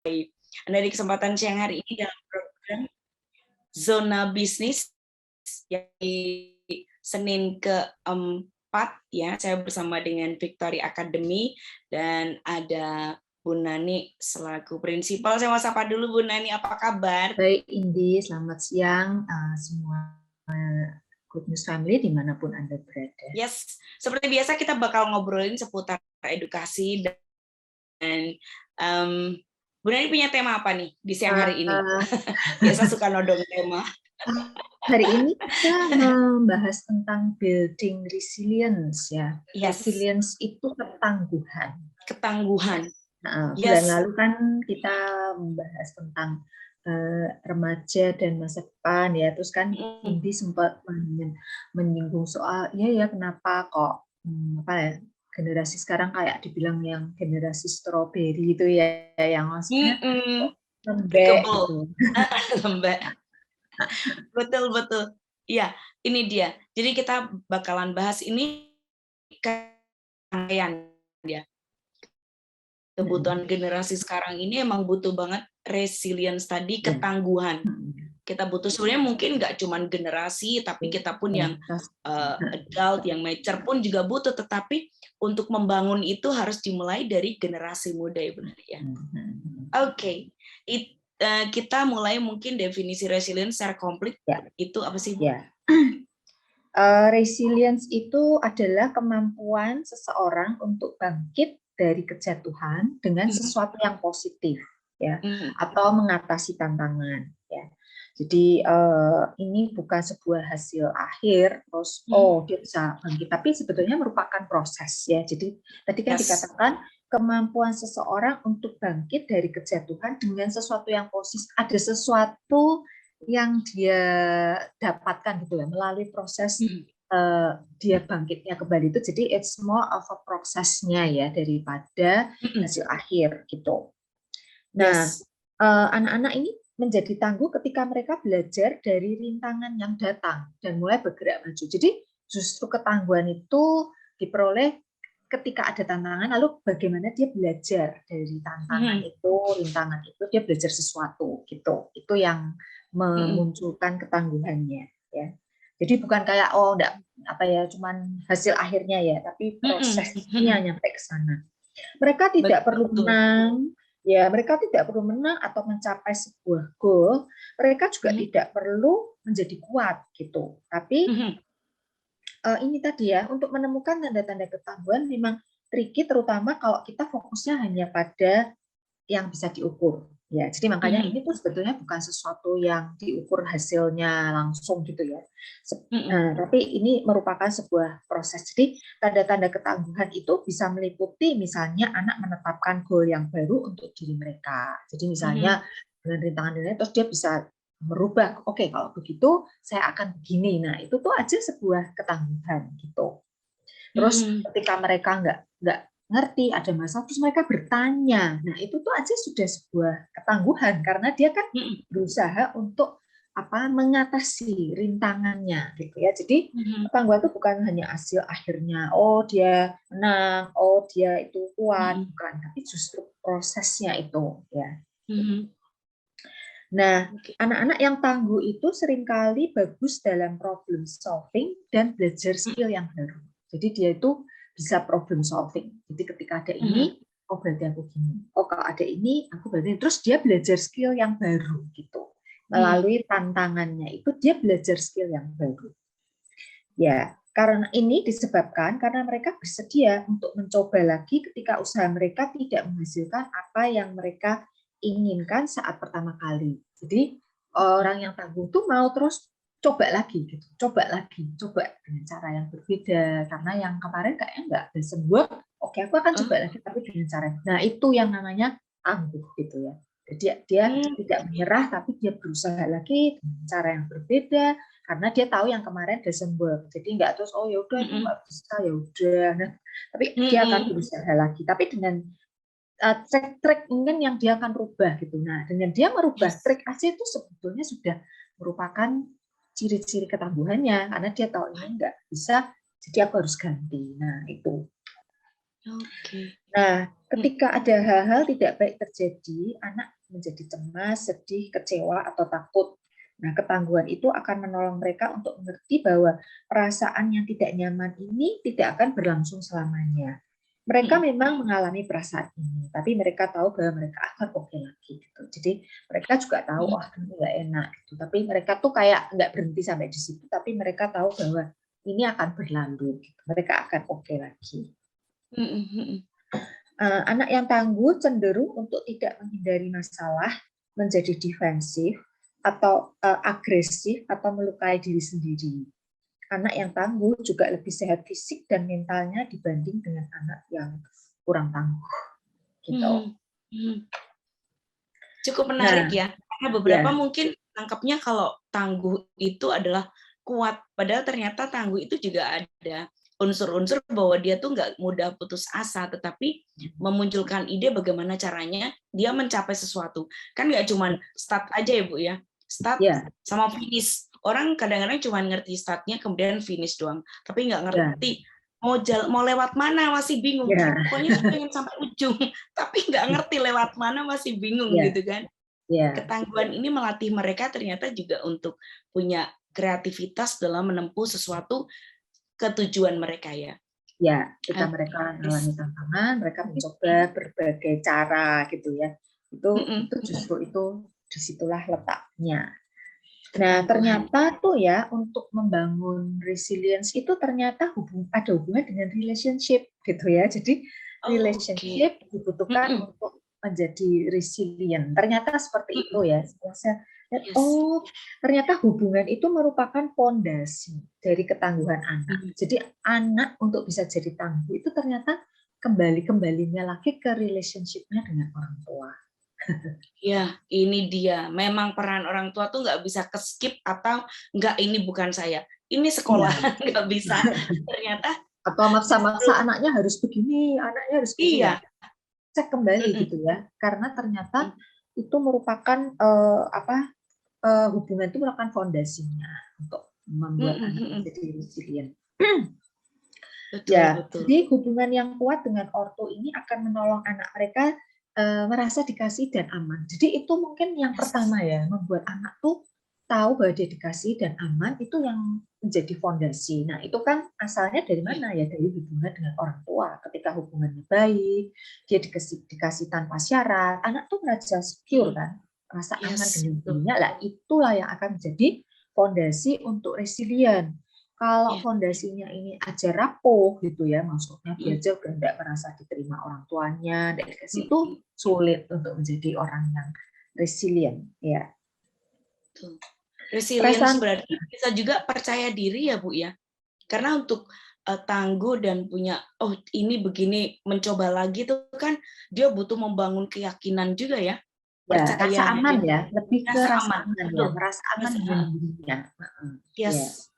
Nah, di kesempatan siang hari ini dalam program Zona Bisnis yang di Senin keempat ya, saya bersama dengan Victory Academy dan ada Bu Nani selaku prinsipal. Saya mau sapa dulu Bu Nani, apa kabar? Baik, Indi, selamat siang semua Good News Family dimanapun Anda berada. Yes, seperti biasa kita bakal ngobrolin seputar edukasi dan Bu Nani punya tema apa nih di siang hari ini? Biasa suka nodong tema. Hari ini kita membahas tentang building resilience ya. Yes. Resilience itu ketangguhan. Ketangguhan. Bulan lalu kan kita membahas tentang remaja dan masa depan ya. Terus kan Indi sempat menyinggung soal ya kenapa kok apa ya, generasi sekarang kayak dibilang yang generasi stroberi itu ya, yang maksudnya lembek gitu. Lembek. Betul. Iya, ini dia. Jadi kita bakalan bahas ini keahlian ya. Kebutuhan generasi sekarang ini emang butuh banget resilience tadi, ketangguhan. Kita butuh sebenarnya mungkin nggak cuma generasi, tapi kita pun yang adult, yang mature pun juga butuh. Tetapi untuk membangun itu harus dimulai dari generasi muda ya benar ya. Oke. Kita mulai mungkin definisi resilience secara komplit. Itu apa sih Bu? Ya. Resilience itu adalah kemampuan seseorang untuk bangkit dari kejatuhan dengan sesuatu yang positif ya, atau mengatasi tantangan ya. Jadi ini bukan sebuah hasil akhir terus dia bisa bangkit, tapi sebetulnya merupakan proses ya. Jadi tadi kan dikatakan kemampuan seseorang untuk bangkit dari kejatuhan dengan sesuatu yang positif, ada sesuatu yang dia dapatkan gitu ya melalui proses dia bangkitnya kembali itu. Jadi it's more of a prosesnya ya daripada hasil akhir gitu. Nah, anak-anak ini menjadi tangguh ketika mereka belajar dari rintangan yang datang dan mulai bergerak maju. Jadi justru ketangguhan itu diperoleh ketika ada tantangan, lalu bagaimana dia belajar dari tantangan itu, rintangan itu, dia belajar sesuatu gitu. Itu yang memunculkan ketangguhannya ya. Jadi bukan kayak enggak apa ya cuman hasil akhirnya ya, tapi prosesnya nyampe ke sana. Mereka tidak perlu menang, ya mereka tidak perlu menang atau mencapai sebuah goal. Mereka juga tidak perlu menjadi kuat gitu. Tapi ini tadi ya, untuk menemukan tanda-tanda ketangguhan memang tricky, terutama kalau kita fokusnya hanya pada yang bisa diukur. Ya, jadi makanya ini tuh sebetulnya bukan sesuatu yang diukur hasilnya langsung gitu ya. Tapi ini merupakan sebuah proses. Jadi tanda-tanda ketangguhan itu bisa meliputi misalnya anak menetapkan goal yang baru untuk diri mereka. Jadi misalnya dengan rintangan terus dia bisa merubah, oke, kalau begitu saya akan begini. Nah, itu tuh aja sebuah ketangguhan gitu. Terus ketika mereka nggak ngerti ada masalah, terus mereka bertanya. Nah, itu tuh aja sudah sebuah ketangguhan karena dia kan berusaha untuk mengatasi rintangannya gitu ya. Jadi ketangguhan itu bukan hanya hasil akhirnya, dia menang, dia itu kuat, bukan, tapi justru prosesnya itu ya. Nah, anak-anak yang tangguh itu seringkali bagus dalam problem solving dan belajar skill yang baru. Jadi dia itu bisa problem solving. Jadi ketika ada ini, berarti aku gini. Kalau ada ini, aku berarti. Terus dia belajar skill yang baru gitu. Melalui tantangannya itu dia belajar skill yang baru. Ya, karena ini disebabkan karena mereka bersedia untuk mencoba lagi ketika usaha mereka tidak menghasilkan apa yang mereka inginkan saat pertama kali. Jadi orang yang tangguh itu mau terus coba lagi coba dengan cara yang berbeda karena yang kemarin kayaknya nggak doesn't work. Oke, aku akan coba lagi tapi dengan cara. Nah, itu yang namanya tangguh gitu ya. Jadi dia tidak menyerah tapi dia berusaha lagi dengan cara yang berbeda karena dia tahu yang kemarin doesn't work. Jadi nggak terus ya udah itu nggak bisa ya udah. Nah, tapi dia akan berusaha lagi. Tapi dengan trik mungkin yang dia akan rubah gitu. Nah, dengan dia merubah trik aja itu sebetulnya sudah merupakan ciri-ciri ketangguhannya karena dia tahu ini nggak bisa, jadi aku harus ganti. Nah, itu. Oke. Nah, ketika ada hal-hal tidak baik terjadi, anak menjadi cemas, sedih, kecewa, atau takut. Nah, ketangguhan itu akan menolong mereka untuk mengerti bahwa perasaan yang tidak nyaman ini tidak akan berlangsung selamanya. Mereka memang mengalami perasaan ini, tapi mereka tahu bahwa mereka akan oke lagi. Gitu. Jadi mereka juga tahu, oh ini nggak enak. Gitu. Tapi mereka tuh kayak nggak berhenti sampai di situ, tapi mereka tahu bahwa ini akan berlalu. Gitu. Mereka akan oke lagi. Anak yang tangguh cenderung untuk tidak menghindari masalah, menjadi defensif, atau agresif, atau melukai diri sendiri. Anak yang tangguh juga lebih sehat fisik dan mentalnya dibanding dengan anak yang kurang tangguh. Gitu. Cukup menarik ya, karena beberapa mungkin tangkapnya kalau tangguh itu adalah kuat, padahal ternyata tangguh itu juga ada unsur-unsur bahwa dia tuh nggak mudah putus asa, tetapi memunculkan ide bagaimana caranya dia mencapai sesuatu. Kan nggak cuma start aja ya Bu ya, start sama finish. Orang kadang-kadang cuma ngerti startnya kemudian finish doang, tapi nggak ngerti mau lewat mana masih bingung. Pokoknya pengen sampai ujung, tapi nggak ngerti lewat mana masih bingung gitu kan. Ketangguhan ini melatih mereka ternyata juga untuk punya kreativitas dalam menempuh sesuatu ke tujuan mereka ya. Ya, ketika mereka mengalami tantangan, mereka mencoba berbagai cara gitu ya. Itu justru itu disitulah letaknya. Nah, ternyata tuh ya untuk membangun resilience itu ternyata ada hubungan dengan relationship gitu ya. Jadi relationship dibutuhkan untuk menjadi resilient. Ternyata seperti itu ya. Saya lihat, oh ternyata hubungan itu merupakan fondasi dari ketangguhan anak. Jadi anak untuk bisa jadi tangguh itu ternyata kembalinya lagi ke relationship-nya dengan orang tua. Ya, ini dia. Memang peran orang tua tuh nggak bisa ke-skip atau nggak ini bukan saya. Ini sekolah nggak bisa. Ternyata atau maksa-maksa anaknya harus begini, anaknya harus begini. Iya. Cek kembali gitu ya. Karena ternyata itu merupakan hubungan itu merupakan fondasinya untuk membuat anak menjadi resilient. Betul. Jadi hubungan yang kuat dengan ortu ini akan menolong anak mereka merasa dikasih dan aman. Jadi itu mungkin yang pertama ya, membuat anak tuh tahu bahwa dia dikasih dan aman, itu yang menjadi fondasi. Nah itu kan asalnya dari mana ya? Dari hubungan dengan orang tua. Ketika hubungannya baik, dia dikasih tanpa syarat, anak tuh merasa secure kan, merasa aman dengan dirinya. Lah itulah yang akan menjadi fondasi untuk resilient. Kalau fondasinya ini aja rapuh gitu ya, maksudnya belajar udah tidak merasa diterima orang tuanya, dari situ sulit untuk menjadi orang yang resilient ya. Resilience berarti bisa juga percaya diri ya Bu ya, karena untuk tangguh dan punya ini begini mencoba lagi tuh kan dia butuh membangun keyakinan juga ya. Percaya rasa aman ya, lebih ke rasa aman ya, merasa aman dengan dirinya. Yes.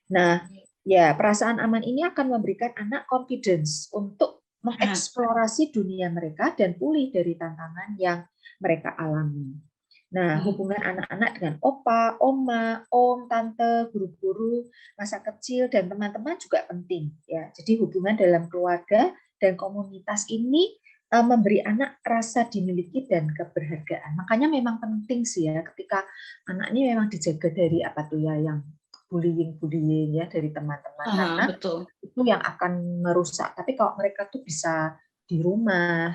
Nah, ya perasaan aman ini akan memberikan anak confidence untuk mengeksplorasi dunia mereka dan pulih dari tantangan yang mereka alami. Nah, hubungan anak-anak dengan opa, oma, om, tante, guru-guru, masa kecil dan teman-teman juga penting ya. Jadi hubungan dalam keluarga dan komunitas ini memberi anak rasa dimiliki dan keberhargaan. Makanya memang penting sih ya ketika anak ini memang dijaga dari apa tuh ya yang bullying ya dari teman-teman karena itu yang akan merusak. Tapi kalau mereka tuh bisa di rumah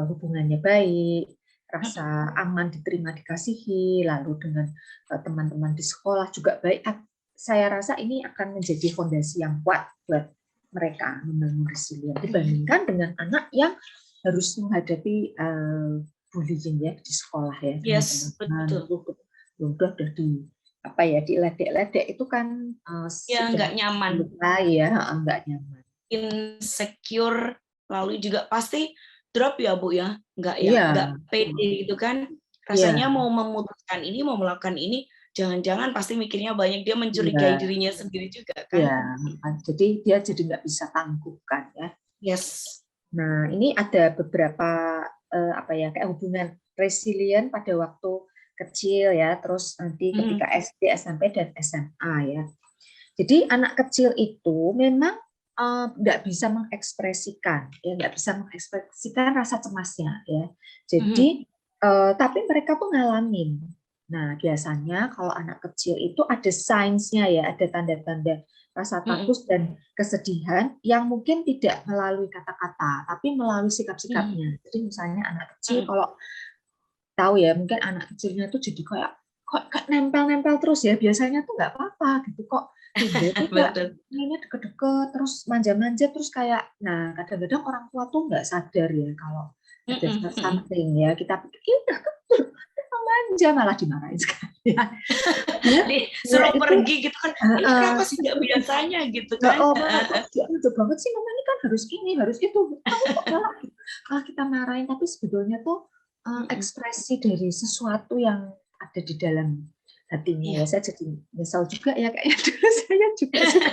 hubungannya baik, rasa aman, diterima, dikasihi, lalu dengan teman-teman di sekolah juga baik. Saya rasa ini akan menjadi fondasi yang kuat buat mereka membangun resilient dibandingkan dengan anak yang harus menghadapi bullying ya di sekolah ya. Yes, betul. Udah diledek-ledek itu kan ya nggak nyaman. Nggak nyaman. Insecure, lalu juga pasti drop ya Bu ya, nggak pede gitu kan. Rasanya mau memutuskan ini, mau melakukan ini, jangan-jangan pasti mikirnya banyak, dia mencurigai dirinya sendiri juga kan. Ya, jadi dia jadi nggak bisa tangguhkan ya. Yes. Nah, ini ada beberapa kayak hubungan resilient pada waktu kecil ya, terus nanti ketika SD, SMP dan SMA ya. Jadi anak kecil itu memang nggak bisa mengekspresikan, ya nggak bisa mengekspresikan rasa cemasnya, ya. Jadi, tapi mereka tuh ngalamin. Nah, biasanya kalau anak kecil itu ada signs-nya ya, ada tanda-tanda rasa takut dan kesedihan yang mungkin tidak melalui kata-kata, tapi melalui sikap-sikapnya. Jadi misalnya anak kecil kalau tahu ya, mungkin anak kecilnya tuh jadi kayak kok nempel-nempel terus ya, biasanya tuh nggak apa-apa gitu kok. Tiba tuh kayak Betul. ini deket-deket terus manja-manja terus kayak, nah kadang-kadang orang tua tuh nggak sadar ya kalau ada something ya, kita pikir "Ih, udah kecil udah manja," malah dimarahin sekalian. Ya, ya Disuruh itu pergi gitu kan, ini kenapa sih nggak biasanya gitu kan. malah kok dia manja banget sih, mama ini kan harus ini harus itu, kamu kok malah kita marahin, tapi sebetulnya tuh ekspresi dari sesuatu yang ada di dalam hatinya ya. Iya. Saya jadi nyesal juga ya, kayaknya dulu saya juga suka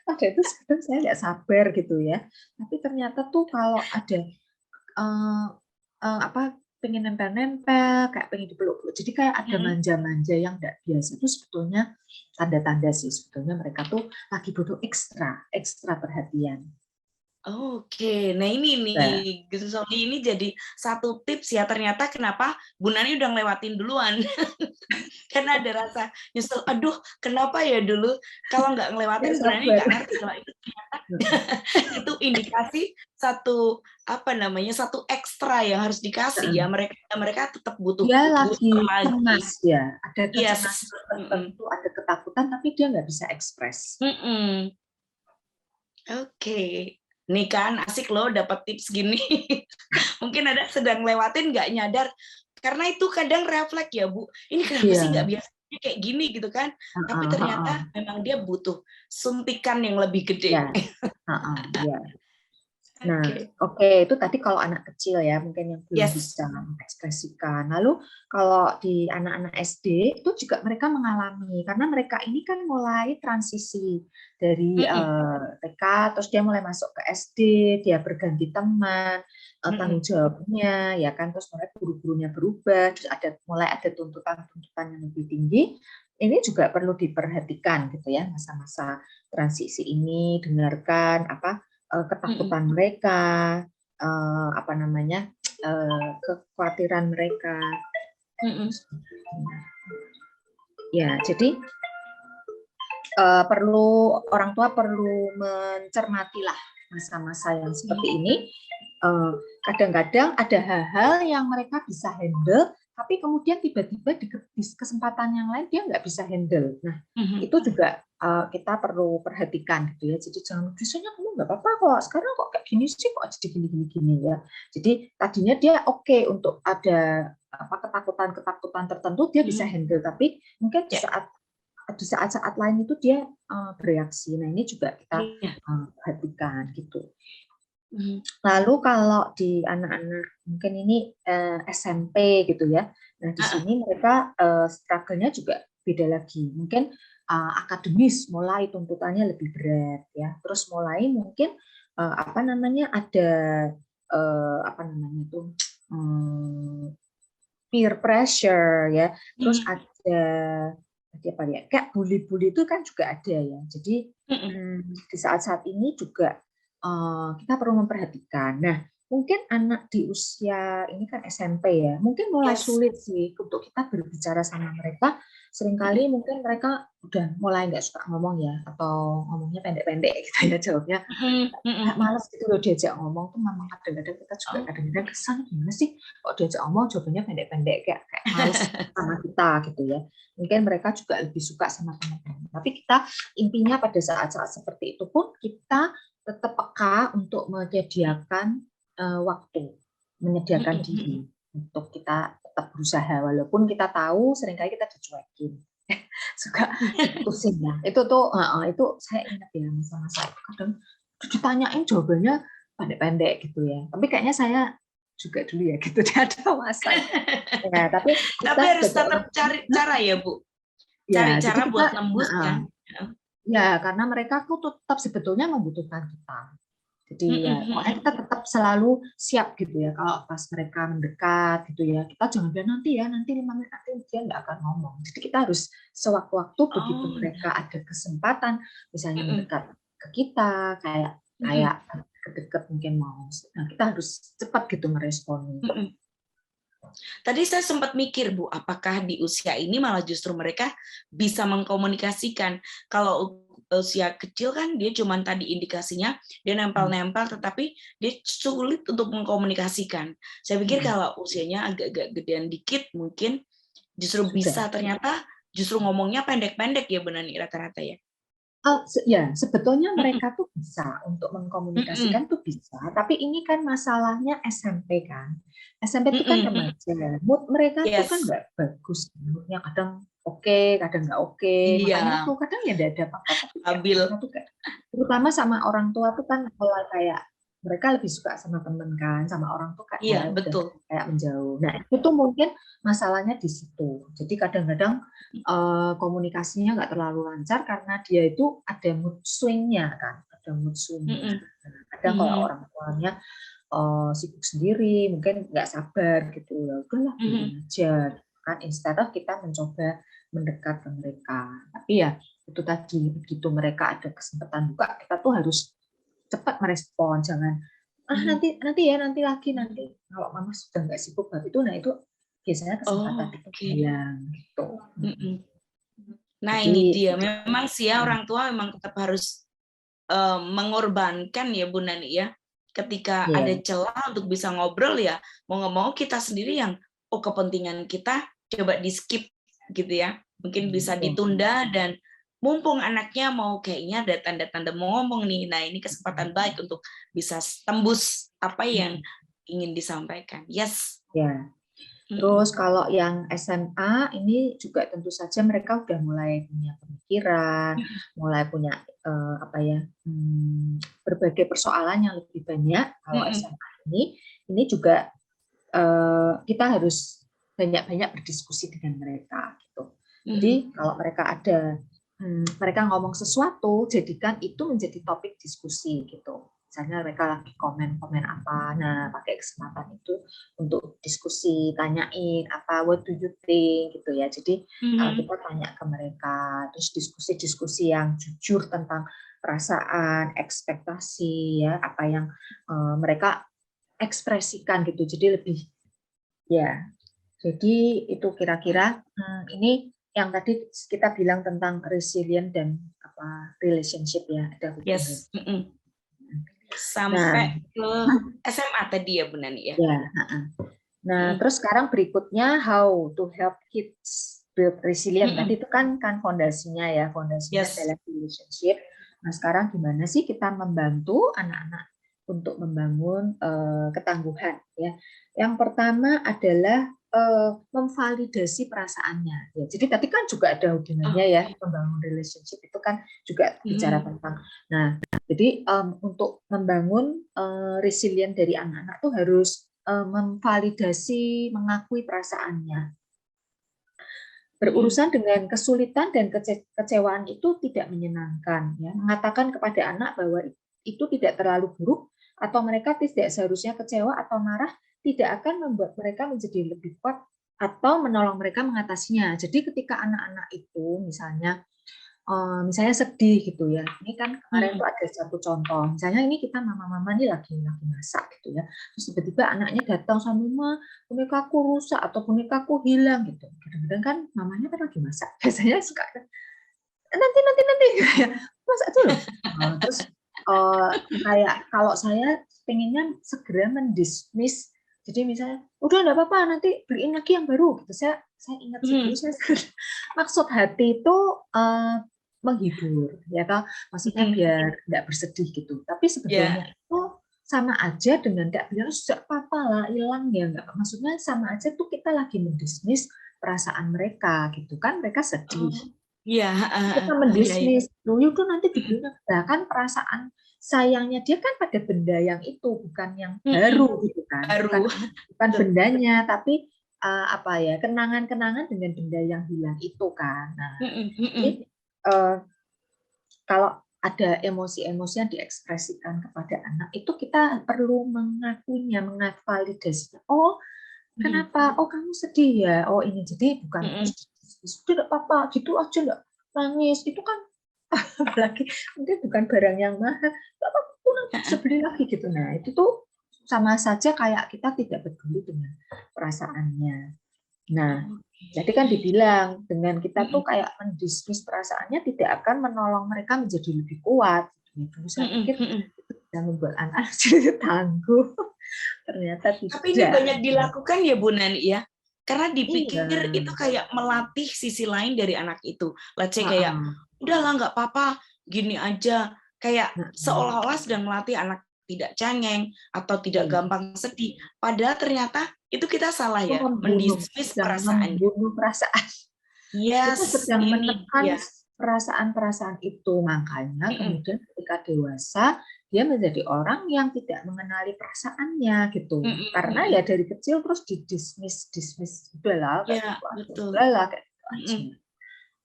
ada itu, sebenarnya saya nggak sabar gitu ya. Tapi ternyata tuh kalau ada apa, pengen nempel-nempel, kayak pengen dipeluk-peluk, jadi kayak ada manja-manja yang nggak biasa, itu sebetulnya tanda-tanda sih sebetulnya mereka tuh lagi butuh ekstra perhatian. Oke, nah ini nih, Nah, Gus Soli ini jadi satu tips ya, ternyata kenapa Bu Nani udah ngelewatin duluan. Karena ada rasa nyesel, aduh kenapa ya dulu kalau nggak nggak ngelewatin Bu Nani sabar. nggak ngerti kalau itu ternyata itu indikasi satu apa namanya satu ekstra yang harus dikasih ya, mereka tetap butuh Dia booster lagi cemas lagi. ya, ada Yes. kecemasan tertentu, ada ketakutan, tapi dia nggak bisa ekspres. Oke. Nih kan asik loh dapat tips gini. Mungkin ada sedang lewatin nggak nyadar. Karena itu kadang refleks ya Bu. Ini kenapa sih nggak Iya. biasanya kayak gini gitu kan. Tapi Heeh, heeh. ternyata memang dia butuh suntikan yang lebih gede. Ya. Heeh, ya. Nah, Oke. oke, itu tadi kalau anak kecil ya, mungkin yang belum Yes. bisa mengekspresikan. Lalu kalau di anak-anak SD itu juga mereka mengalami, karena mereka ini kan mulai transisi dari TK, terus dia mulai masuk ke SD, dia berganti teman, tanggung jawabnya, ya kan, terus mulai guru-gurunya berubah, terus mulai ada tuntutan-tuntutan yang lebih tinggi. Ini juga perlu diperhatikan gitu ya, masa-masa transisi ini, dengarkan apa ketakutan mereka, apa namanya, kekhawatiran mereka. Ya, jadi orang tua perlu mencermatilah masa-masa yang seperti ini. Kadang-kadang ada hal-hal yang mereka bisa handle, tapi kemudian tiba-tiba di kesempatan yang lain dia nggak bisa handle. Nah, itu juga kita perlu perhatikan gitu ya. Jadi jangan biasanya kamu nggak apa-apa kok, sekarang kok kayak gini sih, kok jadi gini ya. Jadi tadinya dia oke untuk ada ketakutan tertentu dia bisa handle, tapi mungkin di saat-saat lain itu dia bereaksi. Nah, ini juga kita perhatikan gitu. Lalu kalau di anak-anak mungkin ini SMP gitu ya. Nah, di sini mereka struggle-nya juga beda lagi. Mungkin akademis mulai tuntutannya lebih berat ya. Terus mulai mungkin apa namanya ada apa namanya itu peer pressure ya. Terus ada apa ya? Kayak bully-bully itu kan juga ada ya. Jadi di saat-saat ini juga kita perlu memperhatikan. Nah, mungkin anak di usia ini kan SMP ya, mungkin mulai sulit sih untuk kita berbicara sama mereka. Seringkali mungkin mereka udah mulai nggak suka ngomong ya, atau ngomongnya pendek-pendek gitu ya jawabnya. Males gitu loh diajak ngomong tuh, memang kadang-kadang kita juga kadang-kadang kesan gimana sih kok diajak ngomong jawabannya pendek-pendek, kayak males sama kita gitu ya. Mungkin mereka juga lebih suka sama teman-teman. Tapi kita intinya pada saat-saat seperti itu pun kita tetap peka untuk menyediakan waktu, menyediakan diri untuk kita tetap berusaha walaupun kita tahu seringkali kita dicuekin, suka diputusin ya. Itu saya ingat ya masa-masa itu kadang ditanyain jawabannya pendek-pendek gitu ya. Tapi kayaknya saya juga dulu ya gitu ada masa. Ya, tapi harus tetap cari cara ya Bu. Cari cara buat nembus kan. Ya, karena mereka tuh tetap sebetulnya membutuhkan kita. Jadi ya, makanya kita tetap selalu siap gitu ya. Kalau pas mereka mendekat gitu ya, kita jangan bilang nanti 5 menit nanti dia nggak akan ngomong. Jadi kita harus sewaktu-waktu begitu mereka ada kesempatan, misalnya mendekat, ke kita, kayak deket-deket mungkin mau. Nah, kita harus cepat gitu meresponnya. Tadi saya sempat mikir, Bu, apakah di usia ini malah justru mereka bisa mengkomunikasikan. Kalau usia kecil kan dia cuma tadi indikasinya dia nempel-nempel, tetapi dia sulit untuk mengkomunikasikan. Saya pikir kalau usianya agak-agak gedean dikit mungkin justru bisa, ternyata justru ngomongnya pendek-pendek ya benar nih rata-rata ya. Ya, sebetulnya mereka tuh bisa untuk mengkomunikasikan tuh bisa, tapi ini kan masalahnya SMP kan. SMP itu kan remaja, mood mereka tuh kan nggak bagus, moodnya kadang oke, kadang nggak oke, makanya tuh kadang ya nggak ada apa-apa, tuh terutama sama orang tua tuh kan mulai kayak mereka lebih suka sama temen kan, sama orang tuh kayak Iya, udah betul. kayak menjauh. Nah itu tuh mungkin masalahnya di situ. Jadi kadang-kadang komunikasinya nggak terlalu lancar karena dia itu ada mood swing-nya kan, ada mood swing-nya. Kadang kalau orang tuanya sibuk sendiri, mungkin nggak sabar gitu, ya udahlah biarin aja kan, instead of kita mencoba mendekat ke mereka. Tapi ya itu tadi, begitu mereka ada kesempatan buka, kita tuh harus cepat merespon, jangan nanti lagi kalau mama sudah nggak sibuk baru itu. Nah itu biasanya kesempatan itu hilang gitu. Nah jadi, ini dia, memang sih ya orang tua memang tetap harus mengorbankan ya Bu Nani ya, ketika ada celah untuk bisa ngobrol ya, mau nggak mau kita sendiri yang kepentingan kita coba di skip gitu ya, mungkin bisa ditunda, dan mumpung anaknya mau kayaknya ada tanda-tanda mau ngomong nih, nah ini kesempatan baik untuk bisa tembus apa yang ingin disampaikan. Yes. Ya. Terus kalau yang SMA ini juga tentu saja mereka udah mulai punya pemikiran, mulai punya berbagai persoalan yang lebih banyak. Kalau SMA ini juga kita harus banyak-banyak berdiskusi dengan mereka gitu. Jadi kalau mereka ngomong sesuatu, jadikan itu menjadi topik diskusi gitu. Misalnya mereka lagi komen apa, nah pakai kesempatan itu untuk diskusi, tanyain apa, what do you think gitu ya. Jadi kita tanya ke mereka, terus diskusi-diskusi yang jujur tentang perasaan, ekspektasi ya, apa yang mereka ekspresikan gitu. Jadi lebih ya. Jadi itu kira-kira ini yang tadi kita bilang tentang resilient dan relationship ya, ada hubungan. Sampai ke SMA tadi ya Bu Nani ya. Nah, terus sekarang berikutnya how to help kids build resilient. Tadi itu kan fondasinya ya, fondasinya adalah relationship. Nah, sekarang gimana sih kita membantu anak-anak untuk membangun ketangguhan ya. Yang pertama adalah memvalidasi perasaannya. Ya, jadi tadi kan juga ada hubungannya ya, membangun relationship itu kan juga bicara tentang. Nah, jadi untuk membangun resilient dari anak-anak tuh harus memvalidasi, mengakui perasaannya. Berurusan dengan kesulitan dan kecewaan itu tidak menyenangkan. Ya. Mengatakan kepada anak bahwa itu tidak terlalu buruk atau mereka tidak seharusnya kecewa atau marah tidak akan membuat mereka menjadi lebih kuat atau menolong mereka mengatasinya. Jadi ketika anak-anak itu misalnya sedih gitu ya. Ini kan kemarin tuh ada satu contoh. Misalnya ini kita mama-mama ini lagi masak gitu ya. Terus tiba-tiba anaknya datang sama mama, bonekaku rusak atau bonekaku hilang gitu. Kadang-kadang kan mamanya kan lagi masak. Biasanya suka nanti ya. Masak dulu. Terus kayak kalau saya pengennya segera mendismiss. Jadi misalnya, udah enggak apa-apa, nanti beliin lagi yang baru gitu. Saya ingat dulu maksud hati itu menghibur ya kan, maksudnya biar nggak bersedih gitu, tapi sebetulnya itu sama aja dengan nggak bilang sudah apa-apa lah hilang ya, nggak, maksudnya sama aja tuh kita lagi mendismiss perasaan mereka gitu kan, mereka sedih kita mendismiss itu nanti dibeliin, bahkan perasaan sayangnya dia kan pada benda yang itu, bukan yang baru gitu kan, bukan bendanya tapi kenangan-kenangan dengan benda yang hilang itu kan. Nah, jadi kalau ada emosi-emosi yang diekspresikan kepada anak itu kita perlu mengakuinya, mengavalidasinya. Oh, kenapa? Oh, kamu sedih ya? Oh, ini jadi bukan tidak apa-apa gitu aja, enggak nangis. Itu kan apalagi mungkin bukan barang yang mahal, nggak apa-apa, aku nanti bisa beli lagi gitu. Nah itu tuh sama saja kayak kita tidak peduli dengan perasaannya. Nah, jadi kan dibilang dengan kita tuh kayak mendismiss perasaannya tidak akan menolong mereka menjadi lebih kuat. Dulu saya pikir itu bisa membuat anak jadi tangguh. Ternyata Tapi ini tidak. banyak dilakukan ya Bu Nani ya. Karena Iya. dipikir itu kayak melatih sisi lain dari anak itu. Let's say kayak, udahlah nggak apa-apa, gini aja. Kayak seolah-olah sedang melatih anak tidak cengeng atau tidak gampang sedih. Padahal ternyata itu kita salah ya, mendismiss perasaan. Membunuh perasaan. Yes, Kita sedang ini menekan ya. perasaan-perasaan itu. Makanya kemudian ketika dewasa, dia menjadi orang yang tidak mengenali perasaannya gitu. Karena ya dari kecil terus dismiss udahlah kayak Ya, gitu aja, betul. udahlah kayak gitu aja.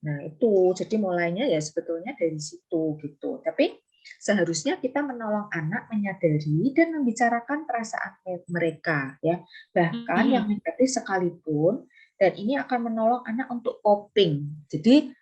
Nah itu jadi mulainya ya sebetulnya dari situ gitu. Tapi seharusnya kita menolong anak menyadari dan membicarakan perasaan mereka ya, bahkan yang negatif sekalipun, dan ini akan menolong anak untuk coping. Jadi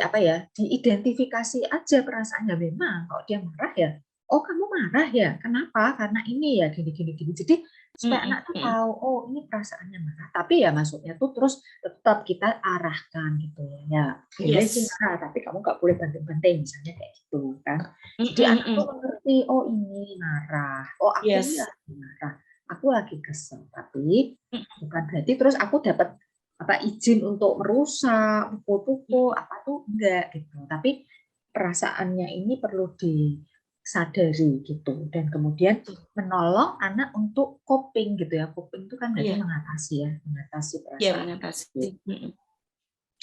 apa ya, diidentifikasi aja perasaannya. Memang kalau dia marah ya, oh kamu marah ya, kenapa? Karena ini ya gini. Jadi supaya anak tuh tahu, oh ini perasaannya marah. Tapi ya maksudnya tuh terus tetap kita arahkan gitu ya. Ya boleh sih marah, tapi kamu nggak boleh banting-banting misalnya kayak gitu kan. Jadi anak tuh mengerti, oh ini marah, oh aku ini lagi marah, aku lagi kesel. Tapi bukan berarti terus aku dapat izin untuk merusak, pukul-pukul, apa tuh enggak gitu. Tapi perasaannya ini perlu disadari gitu, dan kemudian menolong anak untuk coping gitu ya. Coping itu kan berarti mengatasi perasaan. Iya, mengatasi.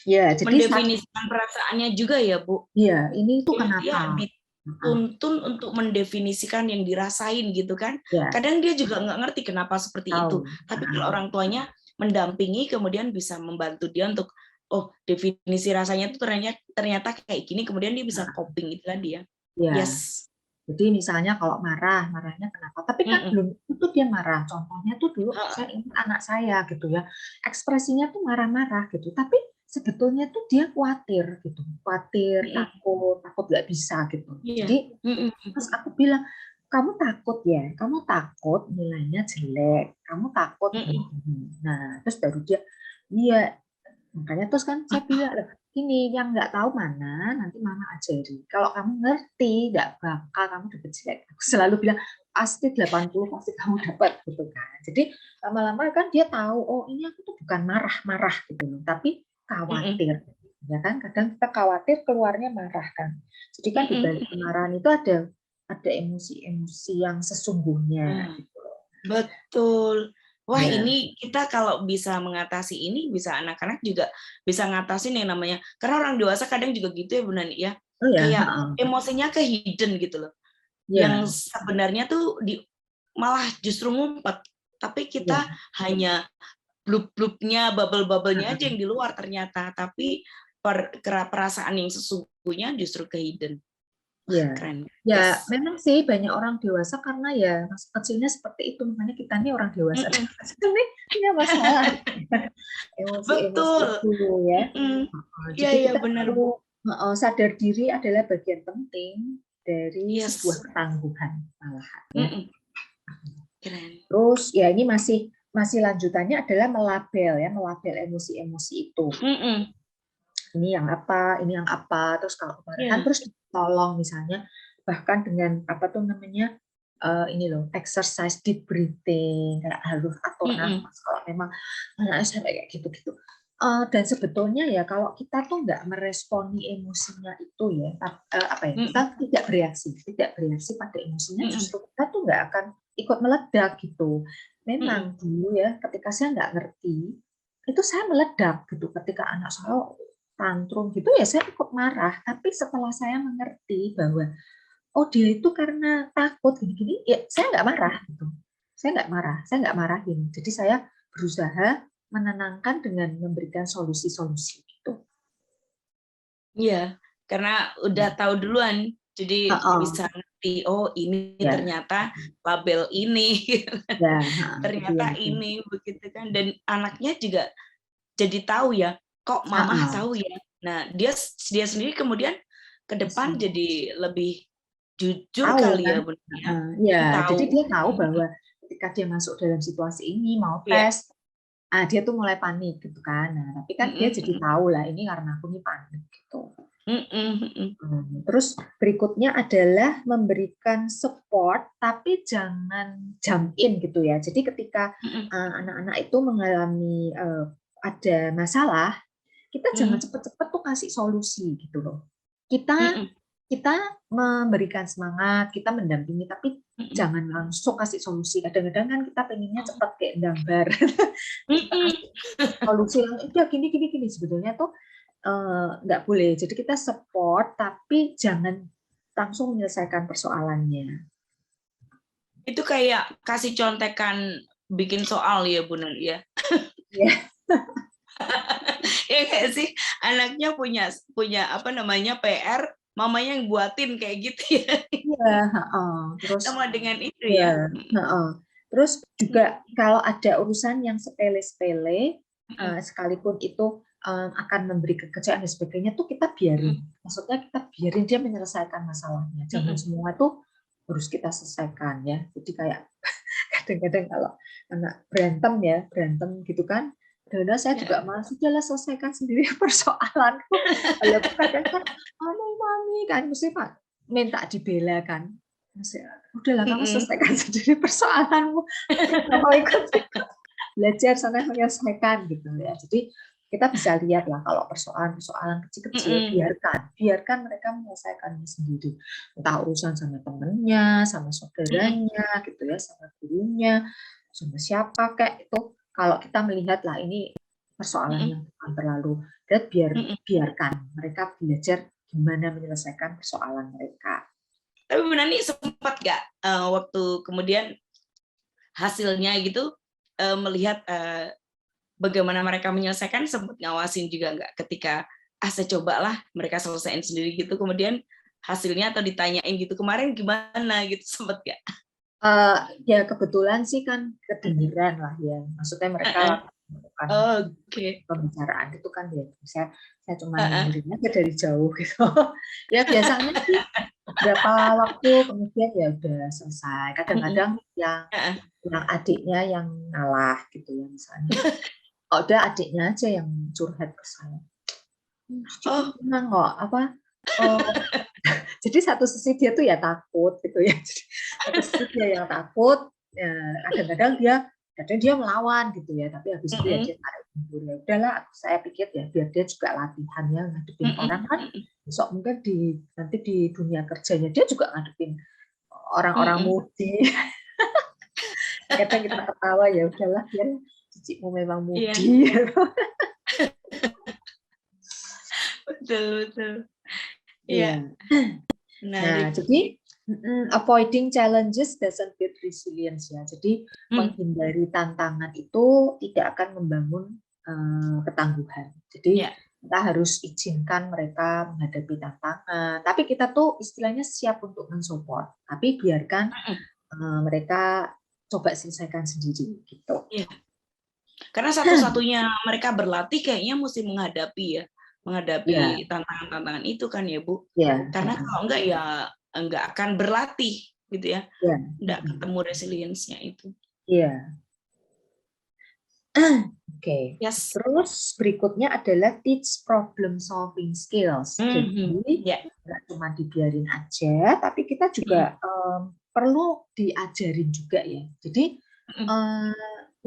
Ya, jadi mendefinisikan perasaannya juga ya, Bu. Iya, ini tuh kenapa? Dia dituntun untuk mendefinisikan yang dirasain gitu kan. Ya. Kadang dia juga nggak ngerti kenapa seperti itu. Tapi kalau orang tuanya mendampingi, kemudian bisa membantu dia untuk, oh definisi rasanya itu ternyata kayak gini, kemudian dia bisa coping itu kan dia. Ya. Yes. Jadi misalnya kalau marahnya kenapa? Tapi kan belum itu dia marah. Contohnya tuh dulu saya ingat anak saya gitu ya, ekspresinya tuh marah-marah gitu. Tapi sebetulnya tuh dia khawatir gitu, takut nggak bisa gitu. Jadi terus aku bilang, kamu takut ya, kamu takut nilainya jelek, kamu takut gini. Nah terus baru dia, iya. Makanya terus kan saya bilang, ini yang nggak tahu mana, nanti mama ajari. Kalau kamu ngerti, nggak bakal kamu dapat jelek. Aku selalu bilang, pasti 80 pasti kamu dapat gitu kan. Jadi lama-lama kan dia tahu, oh ini aku tuh bukan marah-marah gitu loh, tapi khawatir. Ya kan, kadang kita khawatir keluarnya marah kan. Jadi kan di balik kemarahan itu ada emosi-emosi yang sesungguhnya gitu loh. Betul. Wah, ini kita kalau bisa mengatasi ini, bisa anak-anak juga bisa ngatasin yang namanya, karena orang dewasa kadang juga gitu ya Bu Nani ya, kayak emosinya ke hidden gitu loh. Yang sebenarnya tuh malah justru ngumpet, tapi kita hanya blub-blubnya, bubble-bubble-nya aja yang di luar ternyata, tapi perasaan yang sesungguhnya justru ke hidden. Ya, ya memang sih banyak orang dewasa karena ya masa kecilnya seperti itu, makanya kita nih orang dewasa ini punya masalah emosi-emosi itu ya. Jadi kita perlu sadar diri adalah bagian penting dari sebuah ketangguhan malahan. Ya. Terus ya ini masih lanjutannya adalah melabel emosi-emosi itu. Ini yang apa, terus kalau kemarahan terus tolong misalnya bahkan dengan apa tuh namanya ini loh, exercise deep breathing, kayak harus atur nafas kalau memang anak sampai kayak gitu-gitu. Dan sebetulnya ya kalau kita tuh nggak meresponi emosinya itu ya, kita tidak bereaksi pada emosinya, justru kita tuh nggak akan ikut meledak gitu. Memang dulu ya ketika saya nggak ngerti, itu saya meledak gitu ketika anak saya tantrum gitu ya, saya ikut marah. Tapi setelah saya mengerti bahwa oh dia itu karena takut gini-gini, ya saya nggak marah gitu. Saya nggak marahin. Jadi saya berusaha menenangkan dengan memberikan solusi-solusi gitu. Iya, karena udah tahu duluan, jadi bisa ngerti, oh ini ternyata label ini, ternyata ini begitu kan. Dan anaknya juga jadi tahu ya, kok mama tahu ya. Nah, dia sendiri kemudian ke depan jadi lebih jujur tahu kali ya, kan. Bunda ya. Ya, Tahu. jadi dia tahu bahwa ketika dia masuk dalam situasi ini mau Iya. tes, dia tuh mulai panik gitu kan. Nah, tapi kan dia jadi tahu lah ini karena aku nih panik gitu. Terus berikutnya adalah memberikan support tapi jangan jump in gitu ya. Jadi ketika anak-anak itu mengalami ada masalah, kita jangan cepet-cepet tuh kasih solusi gitu loh. Kita memberikan semangat, kita mendampingi, tapi jangan langsung kasih solusi. Kadang-kadang kan kita pengennya cepat kayak gambar. Kita kasih solusi yang itu gini sebetulnya tuh nggak boleh. Jadi kita support, tapi jangan langsung menyelesaikan persoalannya. Itu kayak kasih contekan bikin soal ya, Bunda ya. Ya. Ya kayak sih, anaknya punya apa namanya PR, mamanya yang buatin kayak gitu ya. Iya, terus sama dengan itu ya. Terus juga kalau ada urusan yang sepele-sepele, sekalipun itu akan memberi kekejaman dan sebagainya, tuh kita biarin. Maksudnya kita biarin dia menyelesaikan masalahnya. Jangan semua tuh harus kita selesaikan ya. Jadi kayak kadang-kadang kalau anak berantem gitu kan, kadang-kadang saya juga malah sudahlah selesaikan sendiri persoalanku. Lalu kadang kan, mami kan mesti minta dibela kan. Udahlah kamu selesaikan sendiri persoalanmu. Kamu ikut belajar sampai menyelesaikan gitu ya. Jadi kita bisa lihat lah kalau persoalan kecil-kecil biarkan mereka menyelesaikannya sendiri. Entah urusan sama temennya, sama saudaranya gitu ya, sama gurunya, sama siapa kayak itu. Kalau kita melihat lah ini persoalan yang bukan terlalu berat, biarkan mereka belajar gimana menyelesaikan persoalan mereka. Tapi Bu Nani sempat nggak waktu kemudian hasilnya gitu melihat bagaimana mereka menyelesaikan, sempat ngawasin juga nggak ketika saya cobalah mereka selesaiin sendiri gitu, kemudian hasilnya atau ditanyain gitu kemarin gimana gitu, sempat nggak? Ya kebetulan sih kan kedengeran lah ya, maksudnya mereka melakukan pembicaraan itu kan ya, saya cuma dengerin aja dari jauh gitu. Ya biasanya sih berapa waktu kemudian ya udah selesai. Kadang-kadang yang adiknya yang ngalah gitu ya misalnya. Udah adiknya aja yang curhat ke saya. Tenang kok, jadi satu sisi dia tuh ya takut gitu ya. Satu sisi dia yang takut, kadang-kadang dia melawan gitu ya, tapi habis itu ya dia tarik mundur. Ya udahlah, saya pikir ya biar dia juga latihan ya ngadepin orang kan, besok mungkin nanti di dunia kerjanya dia juga ngadepin orang-orang mudi. Kadang kita ketawa ya udahlah biar cicikmu memang mudi. Betul. Iya. Nah, jadi avoiding challenges doesn't build resilience ya. Jadi menghindari tantangan itu tidak akan membangun ketangguhan. Jadi kita harus izinkan mereka menghadapi tantangan. Tapi kita tuh istilahnya siap untuk mensupport. Tapi biarkan mereka coba selesaikan sendiri gitu. Iya. Karena satu-satunya mereka berlatih kayaknya mesti menghadapi tantangan-tantangan itu kan ya Bu. Karena kalau enggak ya enggak akan berlatih gitu ya. Enggak ketemu resilience-nya itu. Iya. Oke. Yes. Terus berikutnya adalah teach problem solving skills. Jadi nggak cuma dibiarin aja, tapi kita juga perlu diajarin juga ya. Jadi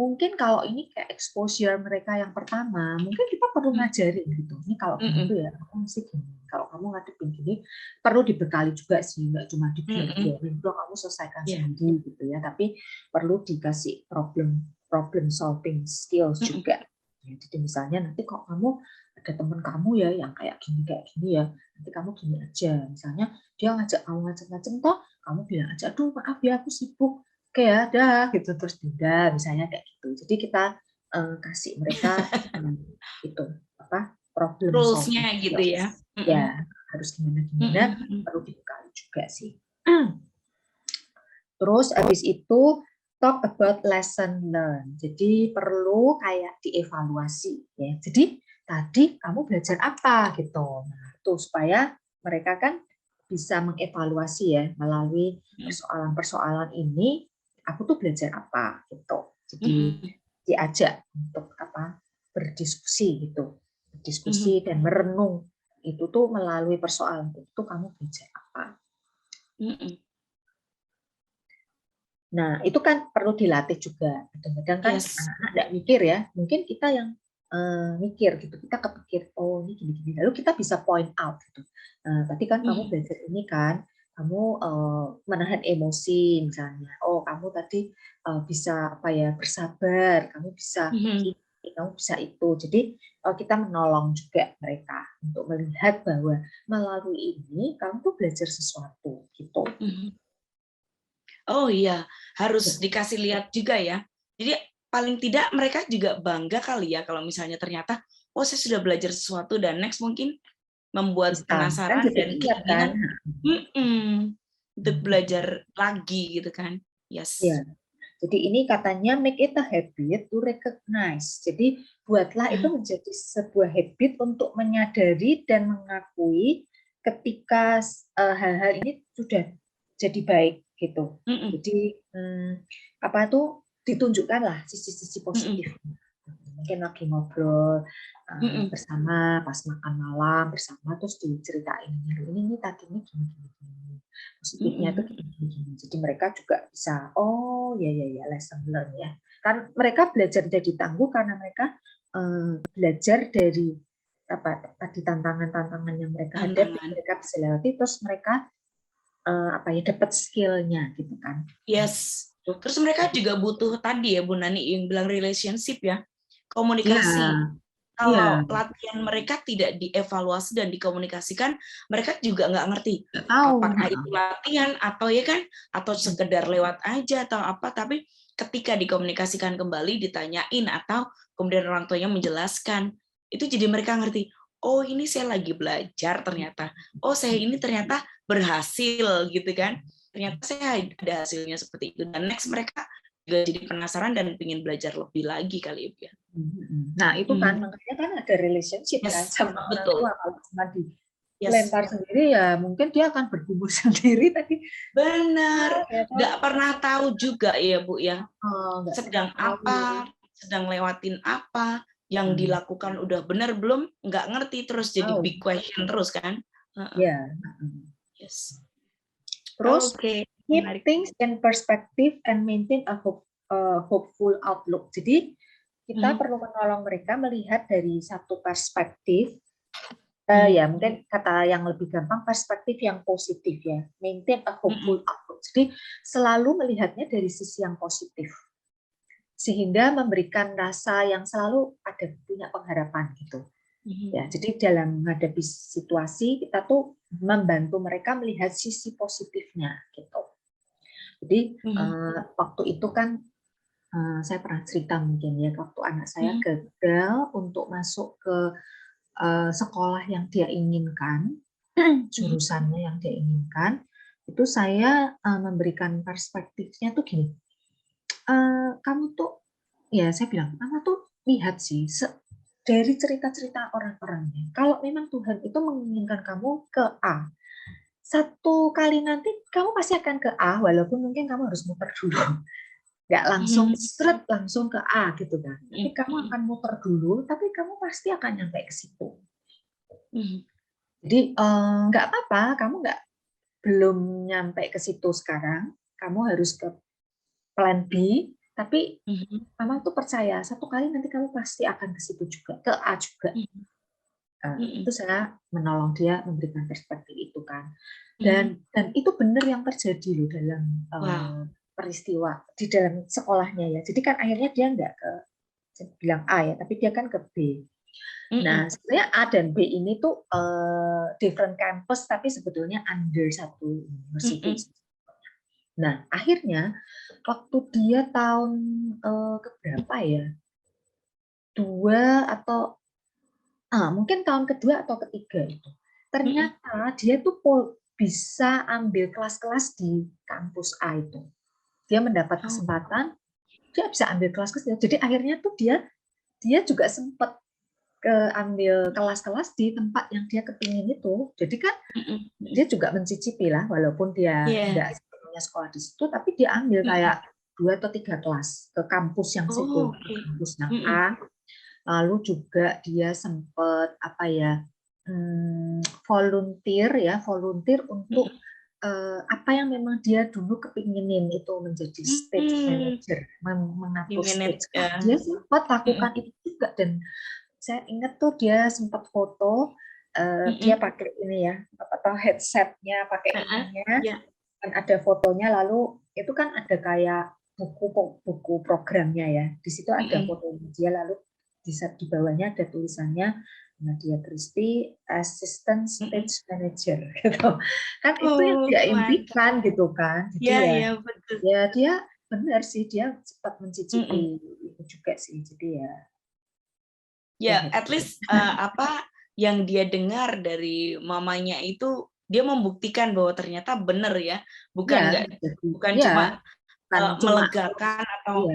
mungkin kalau ini kayak exposure mereka yang pertama, mungkin kita perlu ngajarin gitu. Ini kalau gini tuh ya, kamu mesti gini. Kalau kamu ngadepin gini, perlu dibekali juga sih, nggak cuma dibiarin, kamu selesaikan sendiri gitu ya. Tapi perlu dikasih problem solving skills juga. Jadi misalnya nanti kok kamu ada teman kamu ya yang kayak gini ya, nanti kamu gini aja. Misalnya dia ngajak kamu macam-macam toh, kamu bilang aja, aduh maaf ya aku sibuk. Oke ya, dah gitu terus tidak, misalnya kayak gitu. Jadi kita kasih mereka itu problem rules-nya gitu ya. Ya harus gimana perlu dibekali juga sih. Terus habis itu talk about lesson learned. Jadi perlu kayak dievaluasi ya. Jadi tadi kamu belajar apa gitu. Nah, itu supaya mereka kan bisa mengevaluasi ya melalui persoalan-persoalan ini aku tuh belajar apa gitu. Jadi diajak untuk berdiskusi gitu. Berdiskusi dan merenung itu tuh melalui persoalan itu kamu belajar apa. Nah, itu kan perlu dilatih juga. Kadang-kadang kan anak-anak nggak mikir ya. Mungkin kita yang mikir gitu. Kita kepikir, oh ini gini-gini. Lalu kita bisa point out gitu. Tadi kan kamu belajar ini kan, kamu menahan emosi misalnya. Oh, kamu tadi bisa bersabar. Kamu bisa ini, kamu bisa itu. Jadi kita menolong juga mereka untuk melihat bahwa melalui ini kamu tuh belajar sesuatu gitu. Oh iya, harus dikasih lihat juga ya. Jadi paling tidak mereka juga bangga kali ya kalau misalnya ternyata, oh saya sudah belajar sesuatu dan next mungkin membuat penasaran kan dan keinginan untuk kan? belajar lagi gitu kan. Yes. Ya. Jadi ini katanya make it a habit to recognize. Jadi buatlah itu menjadi sebuah habit untuk menyadari dan mengakui ketika hal-hal ini sudah jadi baik gitu. Jadi ditunjukkanlah sisi-sisi positif. Mungkin lagi ngobrol bersama pas makan malam bersama terus diceritain ini tadi ini gini positifnya itu gini. Jadi mereka juga bisa ya lesson learn ya. Kan mereka belajar jadi tangguh karena mereka belajar dari tadi tantangan-tantangan yang mereka hadapi, mereka bisa lewati terus mereka dapat skillnya gitu kan. Yes. Terus mereka juga butuh tadi ya Bu Nani yang bilang relationship ya, komunikasi. Kalau latihan mereka tidak dievaluasi dan dikomunikasikan, mereka juga nggak ngerti apakah itu latihan atau ya kan, atau sekedar lewat aja atau apa. Tapi ketika dikomunikasikan kembali, ditanyain atau kemudian orang tuanya menjelaskan, itu jadi mereka ngerti. Oh ini saya lagi belajar ternyata. Oh saya ini ternyata berhasil gitu kan. Ternyata saya ada hasilnya seperti itu. Dan next mereka juga jadi penasaran dan ingin belajar lebih lagi kali ya. Nah itu kan makanya kan ada relationship kan sama orang tua. Kalau cuma dilempar sendiri ya mungkin dia akan bergumul sendiri tadi. Benar, nggak pernah tahu juga ya Bu ya. Sedang apa, sedang lewatin apa, yang dilakukan udah benar belum, nggak ngerti terus jadi big question terus kan. Ya. Yes. Terus keep things in perspective and maintain a hopeful outlook. Jadi kita perlu menolong mereka melihat dari satu perspektif, ya mungkin kata yang lebih gampang perspektif yang positif ya, maintain a hopeful outlook. Jadi selalu melihatnya dari sisi yang positif, sehingga memberikan rasa yang selalu ada punya pengharapan gitu. Ya, jadi dalam menghadapi situasi kita tuh membantu mereka melihat sisi positifnya gitu. Jadi waktu itu kan saya pernah cerita mungkin ya waktu anak saya gagal untuk masuk ke sekolah yang dia inginkan, jurusannya yang dia inginkan, itu saya memberikan perspektifnya tuh gini, kamu tuh, ya saya bilang, mama tuh lihat sih dari cerita-cerita orang-orangnya, kalau memang Tuhan itu menginginkan kamu ke A, satu kali nanti kamu pasti akan ke A, walaupun mungkin kamu harus muter dulu. Nggak langsung seret langsung ke A gitu kan. Tapi kamu akan muter dulu, tapi kamu pasti akan nyampe ke situ. Jadi nggak apa-apa, kamu belum nyampe ke situ sekarang, kamu harus ke plan B, tapi mama tuh percaya satu kali nanti kamu pasti akan ke situ juga, ke A juga. Itu saya menolong dia memberikan perspektif itu kan. Dan itu benar yang terjadi loh dalam peristiwa di dalam sekolahnya ya. Jadi kan akhirnya dia nggak bilang A ya, tapi dia kan ke B. Nah, sebenarnya A dan B ini tuh different campus, tapi sebetulnya under satu university. Nah, akhirnya waktu dia tahun keberapa ya? 2 atau mungkin tahun kedua atau ketiga itu. Ternyata dia tuh bisa ambil kelas-kelas di kampus A itu. Dia mendapat kesempatan, dia bisa ambil kelas-kelas. Jadi akhirnya tuh dia juga sempat ambil kelas-kelas di tempat yang dia kepingin itu. Jadi kan dia juga mencicipi lah, walaupun dia nggak sepenuhnya sekolah di situ, tapi dia ambil kayak 2 atau 3 kelas ke kampus yang situ, kampus yang A. Lalu juga dia sempat volunteer untuk apa yang memang dia dulu kepinginin itu menjadi stage manager, mengatur stage. Dia sempat lakukan itu juga, dan saya ingat tuh dia sempat foto dia pakai ini ya, atau headsetnya pakai ininya, kan ada fotonya. Lalu itu kan ada kayak buku programnya ya, di situ ada fotonya dia, lalu di bawahnya ada tulisannya Nadia Christie Assistant Stage Manager gitu kan. Itu yang dia impikan gitu kan. Jadi ya dia benar sih, dia cepat mencicipi itu juga sih. Jadi ya at least apa yang dia dengar dari mamanya itu, dia membuktikan bahwa ternyata benar ya, bukan cuma melegakan atau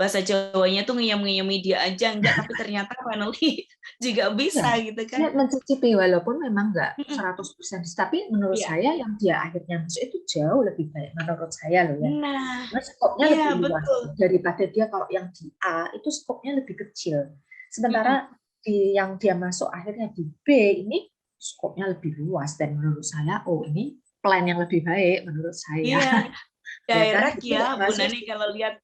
bahasa Jawanya tuh ngeyem-ngeyemi dia aja, enggak, tapi ternyata finally juga bisa gitu kan. Dia mencicipi walaupun memang enggak 100%, tapi menurut saya yang dia akhirnya masuk itu jauh lebih baik menurut saya loh ya. Nah, skopnya lebih luas daripada dia kalau yang di A itu skopnya lebih kecil. Sementara di yang dia masuk akhirnya di B ini skopnya lebih luas, dan menurut saya ini plan yang lebih baik menurut saya. Direct ya, Bu Nani kalau lihat.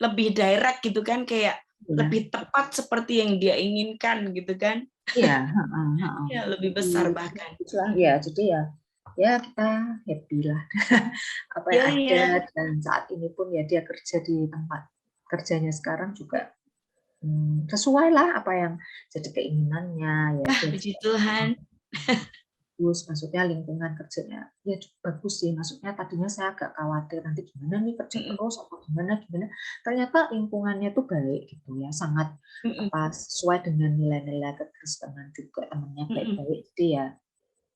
Lebih direct gitu kan, kayak lebih tepat seperti yang dia inginkan gitu kan. Iya, ya, lebih besar bahkan. Ya, jadi ya kita happy lah apa yang ada. Dan saat ini pun ya dia kerja di tempat kerjanya sekarang juga sesuai lah apa yang jadi keinginannya ya. Puji Tuhan. Bagus, maksudnya lingkungan kerjanya ya bagus sih. Maksudnya tadinya saya agak khawatir nanti gimana nih kerja terus atau gimana, ternyata lingkungannya tuh baik gitu ya, sangat sesuai dengan nilai-nilai kekristenan juga, temannya baik-baik. Jadi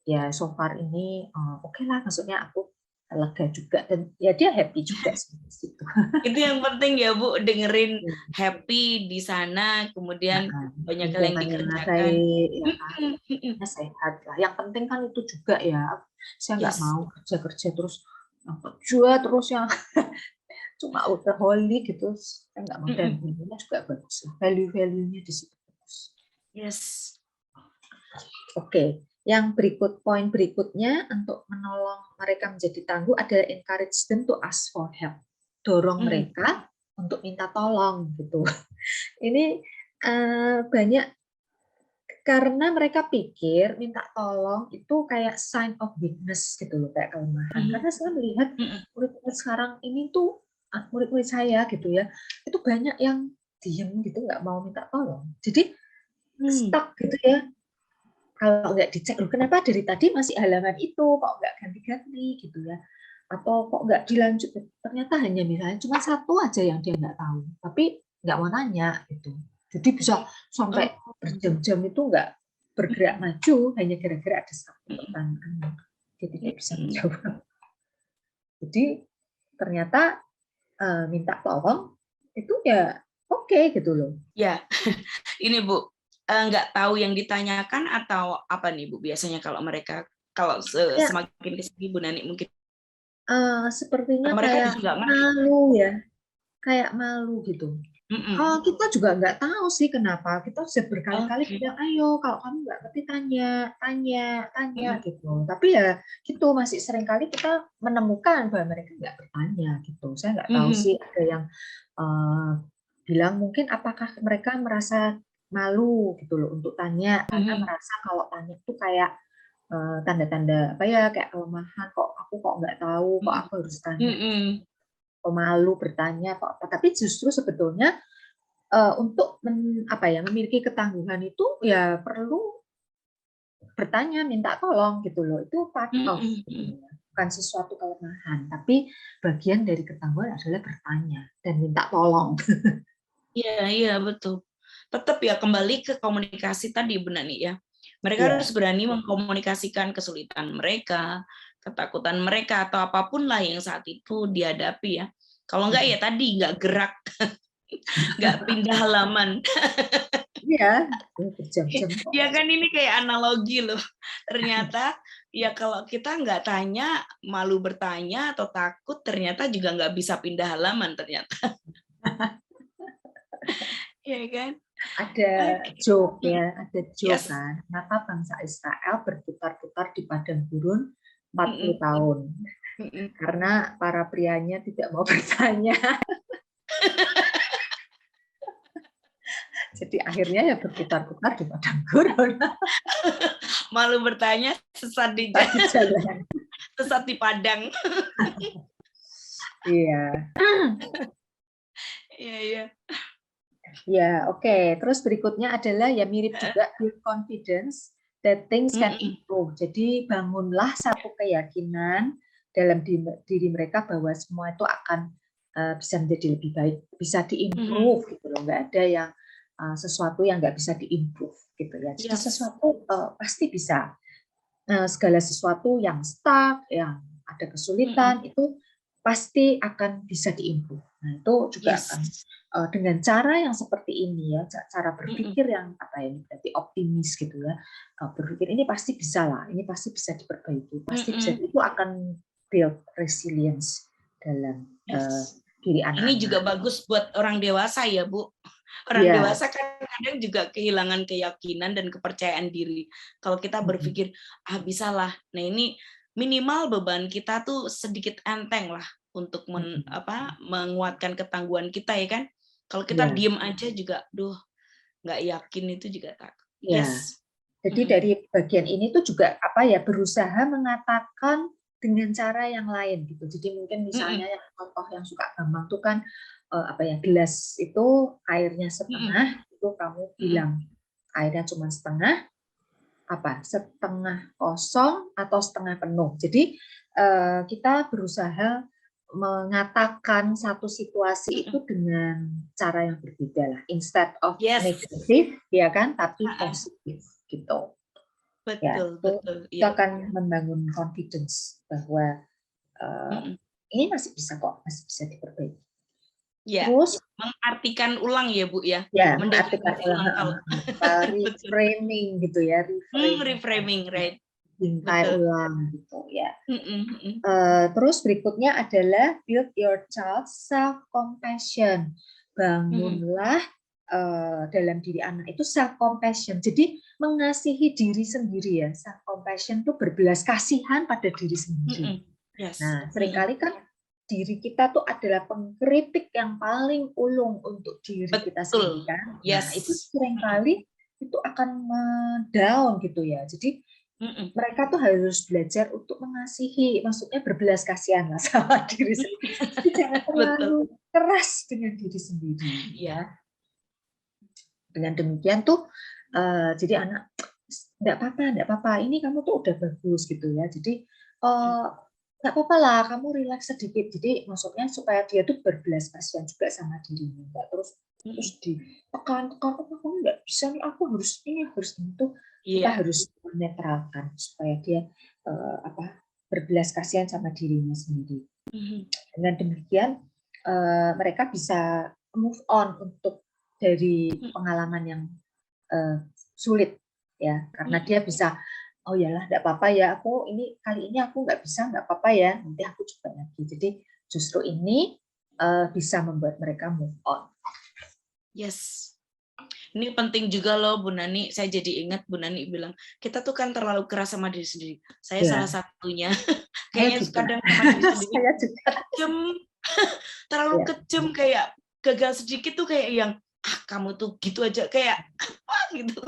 ya so far ini oke lah, maksudnya aku lega juga, dan ya dia happy juga sih situ. Itu yang penting ya Bu, dengerin happy di sana, kemudian banyak hal yang dikerjakan. Sehat lah. Yang penting kan itu juga ya. Saya nggak mau kerja terus yang cuma workaholic gitu. Saya nggak mau, dan ilmunya juga bagus lah. Value-value-nya di situ bagus. Yes. Oke. Yang poin berikutnya untuk menolong mereka menjadi tangguh adalah encourage them to ask for help. Dorong mereka untuk minta tolong gitu. Ini banyak karena mereka pikir minta tolong itu kayak sign of weakness gitu loh, kayak kelemahan. Karena saya melihat murid-murid sekarang ini tuh, murid-murid saya gitu ya, itu banyak yang diem gitu, nggak mau minta tolong. Jadi stuck gitu ya. Kalau nggak dicek, loh kenapa dari tadi masih halaman itu, kok nggak ganti-ganti gitu ya. Atau kok nggak dilanjut, ternyata hanya misalnya cuma satu aja yang dia nggak tahu, tapi nggak mau nanya gitu. Jadi bisa sampai berjam-jam itu nggak bergerak maju, hanya gara-gara ada satu pertanyaan. Dia tidak bisa menjawab. Jadi ternyata minta tolong itu ya oke gitu loh. Ya, ini Bu, nggak tahu yang ditanyakan atau apa nih Bu, biasanya kalau mereka semakin kesini Bu Nani mungkin sepertinya mereka kayak malu ya, kayak malu gitu. Kita juga nggak tahu sih kenapa. Kita sudah berkali-kali bilang, ayo kalau kamu nggak ngerti tanya gitu. Tapi ya gitu, masih seringkali kita menemukan bahwa mereka nggak bertanya gitu. Saya nggak tahu sih, ada yang bilang mungkin apakah mereka merasa malu gitu loh untuk tanya, karena merasa kalau tanya itu kayak tanda-tanda apa ya, kayak kelemahan, kok nggak tahu, kok aku harus tanya, malu bertanya kok apa. Tapi justru sebetulnya untuk memiliki ketangguhan itu ya perlu bertanya, minta tolong gitu loh. Itu part of, bukan sesuatu kelemahan, tapi bagian dari ketangguhan adalah bertanya dan minta tolong. Iya betul. Tetap ya kembali ke komunikasi tadi Bu Nani ya. Mereka harus berani mengkomunikasikan kesulitan mereka, ketakutan mereka, atau apapun lah yang saat itu dihadapi ya. Kalau enggak ya tadi nggak gerak, nggak pindah halaman. Iya, berjam-jam kok. Ya kan ini kayak analogi loh. Ternyata ya kalau kita nggak tanya, malu bertanya atau takut, ternyata juga nggak bisa pindah halaman ternyata. Iya kan? Ada Oke. joke ya, ada joke Yes. kan. Kenapa bangsa Israel berputar-putar di padang gurun 40 Mm-mm. tahun? Mm-mm. Karena para prianya tidak mau bertanya. Jadi akhirnya ya berputar-putar di padang gurun. Malu bertanya, sesat di Tadi jalan. sesat di padang. Iya. Iya, iya. Ya, oke. Terus berikutnya adalah ya mirip juga build confidence that things can Mm-mm. improve. Jadi bangunlah satu keyakinan dalam diri mereka bahwa semua itu akan bisa menjadi lebih baik, bisa Mhm. diimprove gitu loh. Nggak ada yang sesuatu yang nggak bisa diimprove gitu ya. Jadi Yes. sesuatu pasti bisa. Segala sesuatu yang stuck, yang ada Mm-mm. kesulitan itu pasti akan bisa diimprove. Nah, itu juga akan Yes. dengan cara yang seperti ini ya, cara Mm-mm. berpikir yang apa ya, berarti optimis gitu ya. Berpikir ini pasti bisa lah, ini pasti bisa diperbaiki, pasti bisa, Mm-mm. itu akan build resilience dalam Yes. diri Ini juga anak-anak. bagus buat orang dewasa ya, Bu. Orang Ya, dewasa kan kadang juga kehilangan keyakinan dan kepercayaan diri. Kalau kita berpikir, bisalah. Nah, ini minimal beban kita tuh sedikit enteng lah untuk menguatkan ketangguhan kita ya kan. Kalau kita ya, diem aja juga, nggak yakin itu juga tak. ya. Yes. Jadi dari bagian ini tuh juga apa ya, berusaha mengatakan dengan cara yang lain gitu. Jadi mungkin misalnya yang contoh yang suka gampang tuh kan apa ya, gelas itu airnya setengah, itu kamu bilang airnya cuma setengah, apa setengah kosong atau setengah penuh. Jadi kita berusaha mengatakan satu situasi itu dengan cara yang berbeda lah, instead of Yes. negatif ya kan, tapi positif gitu. Ya, Betul, betul. itu Iya. akan membangun confidence bahwa ini masih bisa kok, masih bisa diperbaiki. Ya, Terus mengartikan ulang ya, Bu ya. ya mengartikan Mendefinisi ulang, ulang kalau betul. reframing gitu ya, reframing, Reframing, right. bingkai Betul. ulang gitu ya. Mm-mm. Terus berikutnya adalah build your child self compassion. Bangunlah dalam diri anak itu self compassion. Jadi mengasihi diri sendiri ya. Self compassion itu berbelas kasihan pada diri sendiri. Yes. Nah, seringkali kan diri kita tuh adalah pengkritik yang paling ulung untuk diri kita sendiri Betul. kan. Nah, itu Yes. seringkali itu akan down gitu ya. Jadi mereka tuh harus belajar untuk mengasihi, maksudnya berbelas kasihan lah sama diri sendiri. Jadi jangan Betul. terlalu keras dengan diri sendiri. Ya. Dengan demikian tuh, jadi anak nggak apa-apa, ini kamu tuh udah bagus gitu ya. Jadi nggak apa-apa lah, kamu relax sedikit. Jadi maksudnya supaya dia tuh berbelas kasihan juga sama dirinya, nggak terus ditekan, oh kamu nggak bisa nih, aku harus ini, harus itu. Kita harus menetralkan supaya dia berbelas kasihan sama dirinya sendiri. Dengan demikian mereka bisa move on untuk dari pengalaman yang sulit ya, karena dia bisa, oh yalah nggak apa-apa ya, aku ini kali ini aku nggak bisa, nggak apa-apa ya, nanti aku coba lagi. Jadi justru ini bisa membuat mereka move on. Yes. Ini penting juga loh, Bu Nani. Saya jadi ingat Bu Nani bilang, kita tuh kan terlalu keras sama diri sendiri. Saya salah satunya. Kayaknya kadang sama diri sendiri. Saya juga. Kejem. Terlalu kejem, kayak gagal sedikit tuh kayak yang, kamu tuh gitu aja, kayak apa gitu.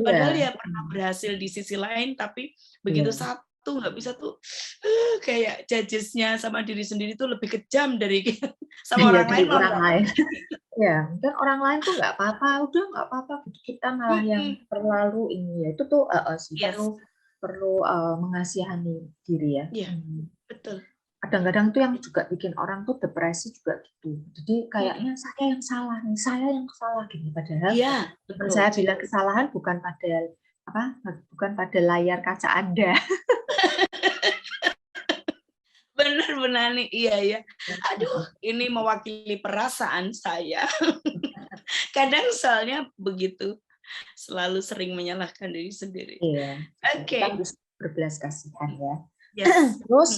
Padahal ya pernah berhasil di sisi lain, tapi begitu satu nggak bisa tuh, kayak judges-nya sama diri sendiri tuh lebih kejam dari sama orang lain. Ya, mungkin orang lain tuh nggak apa-apa, udah nggak apa-apa, kita malah yang terlalu ini ya, itu tuh perlu mengasihani diri ya. Iya, betul. Kadang-kadang tuh yang juga bikin orang tuh depresi juga gitu. Jadi kayaknya saya yang salah nih, saya yang salah gitu. Padahal saya bilang kesalahan bukan pada layar kaca Anda. Benar nih, iya ya. Aduh, ini mewakili perasaan saya. Kadang soalnya begitu, selalu sering menyalahkan diri sendiri. Iya, kita Oke. harus berbelas kasihan ya. Yes. Terus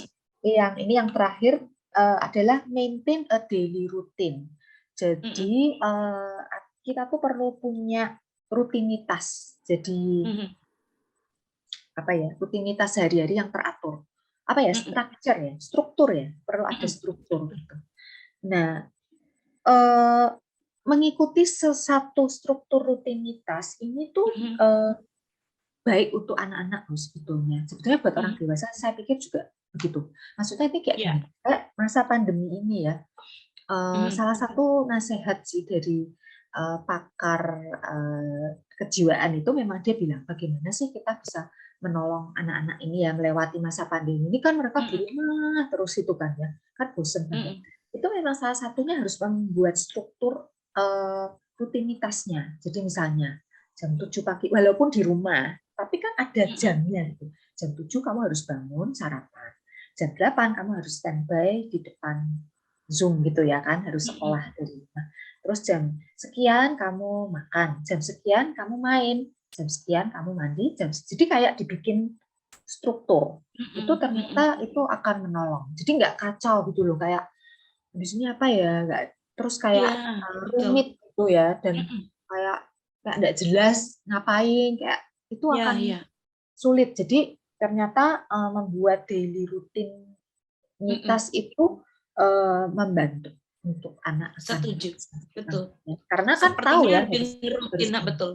yang terakhir adalah maintain a daily routine. Jadi kita tuh perlu punya rutinitas. Jadi apa ya? Rutinitas sehari-hari yang teratur. Apa ya? Structure ya, struktur ya. Perlu ada struktur gitu. Nah, mengikuti satu struktur rutinitas ini tuh baik untuk anak-anak loh sebetulnya. Sebetulnya buat orang dewasa saya pikir juga begitu. Maksudnya ini kayak gini, kayak masa pandemi ini ya. Salah satu nasihat sih dari pakar kejiwaan itu memang dia bilang bagaimana sih kita bisa menolong anak-anak ini ya melewati masa pandemi ini, kan mereka di rumah terus itu kan ya, kan bosen banget. Itu memang salah satunya harus membuat struktur rutinitasnya. Jadi misalnya jam 7 pagi walaupun di rumah, tapi kan ada jamnya gitu. Jam 7 kamu harus bangun sarapan. Jam 8 kamu harus standby di depan Zoom gitu ya kan, harus sekolah dari rumah. Terus jam sekian kamu makan, jam sekian kamu main, jam sekian kamu mandi, jadi kayak dibikin struktur. Itu ternyata itu akan menolong. Jadi nggak kacau gitu loh, kayak di sini apa ya, nggak terus kayak rumit gitu ya, dan kayak nggak jelas ngapain, kayak itu akan sulit. Jadi ternyata membuat daily rutinitas itu membantu untuk anak. Setuju, betul. Karena kan tahu Sepertinya ya rutin, betul.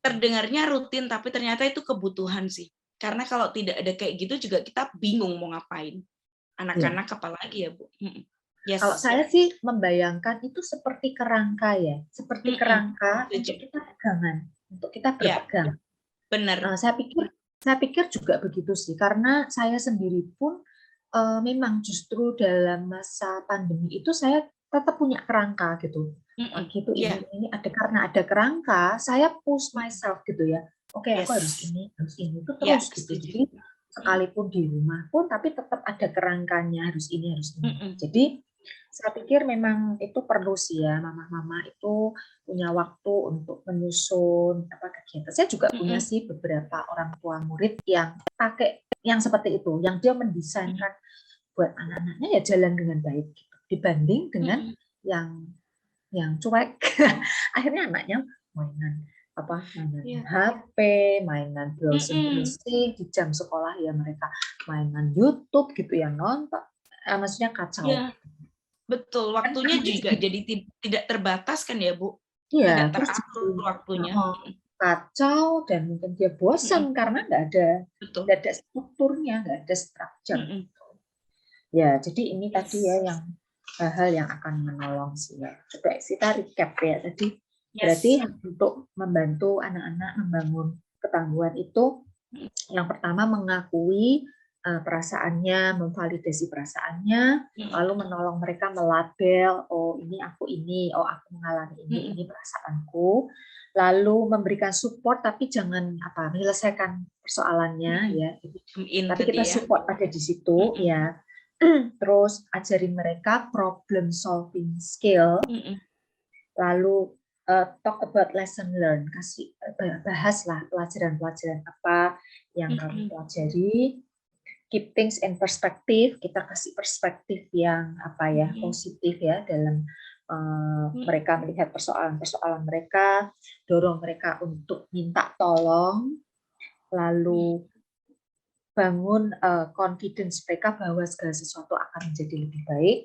Terdengarnya rutin, tapi ternyata itu kebutuhan sih. Karena kalau tidak ada kayak gitu juga kita bingung mau ngapain. Anak-anak apalagi ya, Bu. Yes. Kalau saya sih membayangkan itu seperti kerangka ya, seperti kerangka untuk kita pegangan, untuk kita berpegang. Benar. Saya pikir juga begitu sih, karena saya sendiri pun memang justru dalam masa pandemi itu saya tetap punya kerangka gitu. Gitu ini ada, karena ada kerangka, saya push myself gitu ya. Oke, aku harus ini itu terus gitu. Jadi sekalipun di rumah pun, tapi tetap ada kerangkanya, harus ini. Jadi saya pikir memang itu perlu sih ya, mama-mama itu punya waktu untuk menyusun kegiatan. Saya juga punya sih beberapa orang tua murid yang pakai yang seperti itu, yang dia mendesainkan buat anak-anaknya ya jalan dengan baik gitu, dibanding dengan yang cuek. Akhirnya anaknya mainan HP, mainan browsing di jam sekolah ya, mereka mainan YouTube gitu yang nonton, maksudnya kacau. Betul, waktunya juga jadi tidak terbatas kan ya, Bu? Iya, tidak teratur waktunya. Kacau, dan mungkin dia bosan karena nggak ada strukturnya, nggak ada structure. Ya, jadi ini tadi ya yang hal-hal yang akan menolong sih ya. Coba kita recap ya tadi. Berarti untuk membantu anak-anak membangun ketangguhan itu, yang pertama mengakui perasaannya, memvalidasi perasaannya, lalu menolong mereka melabel, oh ini aku mengalami ini perasaanku, lalu memberikan support tapi jangan menyelesaikan persoalannya ya, tapi kita support ada di situ ya. Terus ajarin mereka problem solving skill, lalu talk about lesson learned, bahaslah pelajaran-pelajaran apa yang kamu pelajari. Keep things in perspective, kita kasih perspektif yang positif ya dalam mereka melihat persoalan-persoalan mereka, dorong mereka untuk minta tolong, lalu bangun confidence mereka bahwa segala sesuatu akan menjadi lebih baik,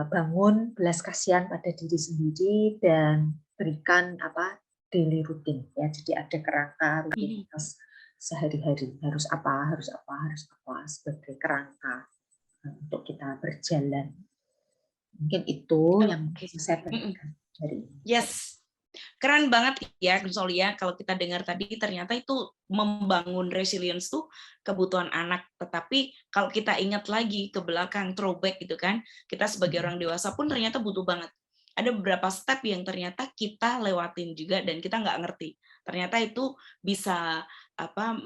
bangun belas kasihan pada diri sendiri, dan berikan daily routine ya, jadi ada kerangka rutinitas sehari-hari, harus apa sebagai kerangka untuk kita berjalan. Mungkin itu yang bisa saya berikan hari ini. Yes, keren banget ya Gus Aulia. Kalau kita dengar tadi ternyata itu membangun resilience tuh kebutuhan anak. Tetapi kalau kita ingat lagi ke belakang, throwback gitu kan, kita sebagai orang dewasa pun ternyata butuh banget. Ada beberapa step yang ternyata kita lewatin juga dan kita nggak ngerti. Ternyata itu bisa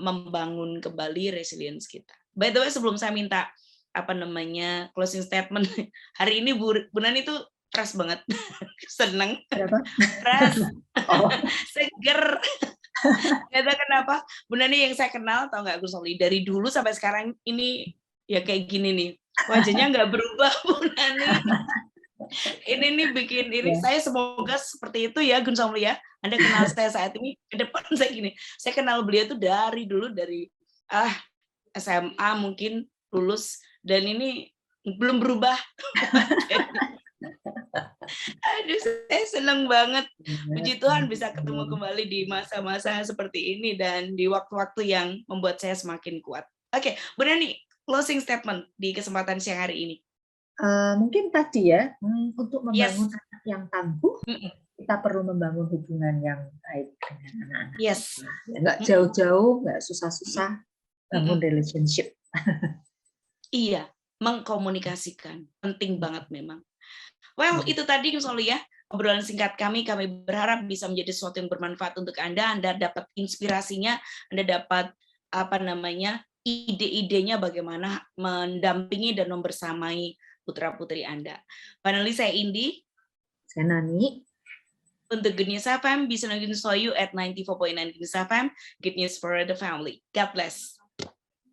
membangun kembali resilience kita. By the way, sebelum saya minta closing statement hari ini, Bu Nani itu fresh banget. Seneng. Berapa? Fresh. Oh. Seger. Gak tahu kenapa. Bu Nani yang saya kenal, tau nggak Gus Oli, dari dulu sampai sekarang ini ya kayak gini nih. Wajahnya nggak berubah, Bu Nani. Ini nih bikin ini, saya semoga seperti itu ya Gus Oli ya. Anda kenal saya saat ini, ke depan saya gini. Saya kenal beliau tuh dari dulu, dari SMA mungkin lulus, dan ini belum berubah. Aduh, saya senang banget. Puji Tuhan bisa ketemu kembali di masa-masa seperti ini dan di waktu-waktu yang membuat saya semakin kuat. Oke, Bu Nani, closing statement di kesempatan siang hari ini. Mungkin tadi ya, untuk membangun anak yang tangguh, kita perlu membangun hubungan yang baik dengan anak-anak. Yes. Nggak jauh-jauh, nggak susah-susah, bangun relationship. Iya, mengkomunikasikan. Penting banget memang. Well, itu tadi Gus Oli ya, obrolan singkat kami berharap bisa menjadi sesuatu yang bermanfaat untuk Anda dapat inspirasinya, Anda dapat ide-idenya bagaimana mendampingi dan membersamai putra-putri Anda. Finally, saya Indi. Saya Nani. Untuk Good News FM, bisa nonton you at 94.9 Good News FM, Good News for the Family. God bless.